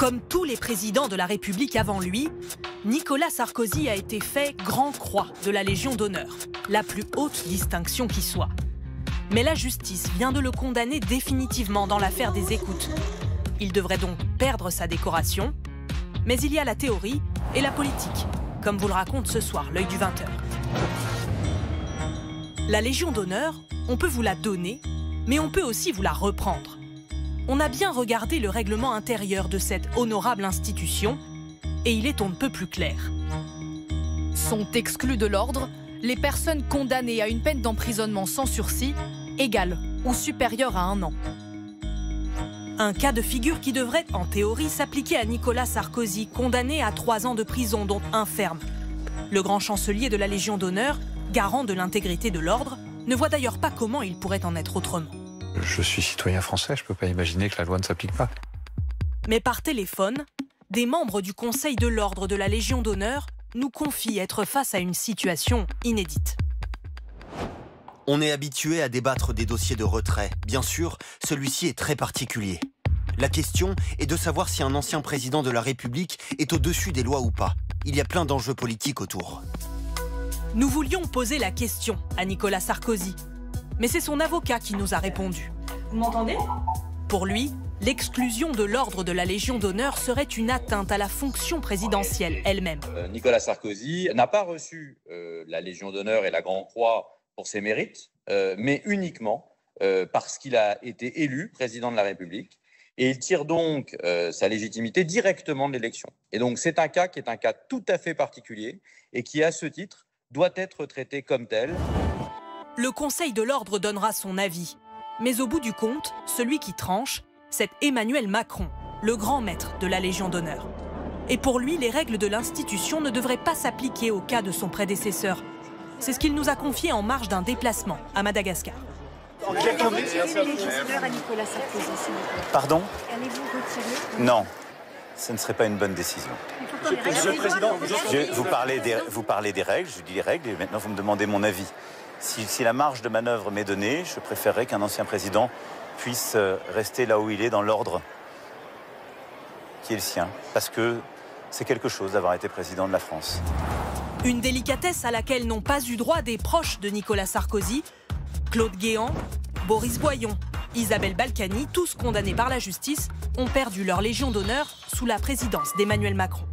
Comme tous les présidents de la République avant lui, Nicolas Sarkozy a été fait Grand Croix de la Légion d'honneur, la plus haute distinction qui soit. Mais la justice vient de le condamner définitivement dans l'affaire des écoutes. Il devrait donc perdre sa décoration. Mais il y a la théorie et la politique, comme vous le raconte ce soir l'Œil du 20h. La Légion d'honneur, on peut vous la donner, mais on peut aussi vous la reprendre. On a bien regardé le règlement intérieur de cette honorable institution et il est on ne peut plus clair. Sont exclus de l'ordre les personnes condamnées à une peine d'emprisonnement sans sursis égale ou supérieure à 1 an. Un cas de figure qui devrait, en théorie, s'appliquer à Nicolas Sarkozy, condamné à 3 ans de prison, dont 1 ferme. Le grand chancelier de la Légion d'honneur, garant de l'intégrité de l'ordre, ne voit d'ailleurs pas comment il pourrait en être autrement. Je suis citoyen français, je ne peux pas imaginer que la loi ne s'applique pas. Mais par téléphone, des membres du Conseil de l'ordre de la Légion d'honneur nous confient être face à une situation inédite. On est habitué à débattre des dossiers de retrait. Bien sûr, celui-ci est très particulier. La question est de savoir si un ancien président de la République est au-dessus des lois ou pas. Il y a plein d'enjeux politiques autour. Nous voulions poser la question à Nicolas Sarkozy, mais c'est son avocat qui nous a répondu. Vous m'entendez ? Pour lui, l'exclusion de l'ordre de la Légion d'honneur serait une atteinte à la fonction présidentielle elle-même. Nicolas Sarkozy n'a pas reçu la Légion d'honneur et la Grand Croix pour ses mérites, mais uniquement parce qu'il a été élu président de la République. Et il tire donc sa légitimité directement de l'élection. Et donc c'est un cas qui est un cas tout à fait particulier et qui, à ce titre, doit être traité comme tel. Le Conseil de l'ordre donnera son avis. Mais au bout du compte, celui qui tranche, c'est Emmanuel Macron, le grand maître de la Légion d'honneur. Et pour lui, les règles de l'institution ne devraient pas s'appliquer au cas de son prédécesseur. C'est ce qu'il nous a confié en marge d'un déplacement à Madagascar. Pardon ? Non, ce ne serait pas une bonne décision. Monsieur le Président, Vous parlez des règles, je dis les règles, et maintenant vous me demandez mon avis. Si la marge de manœuvre m'est donnée, je préférerais qu'un ancien président puisse rester là où il est dans l'ordre qui est le sien. Parce que c'est quelque chose d'avoir été président de la France. Une délicatesse à laquelle n'ont pas eu droit des proches de Nicolas Sarkozy, Claude Guéant, Boris Boyon, Isabelle Balkany, tous condamnés par la justice, ont perdu leur Légion d'honneur sous la présidence d'Emmanuel Macron.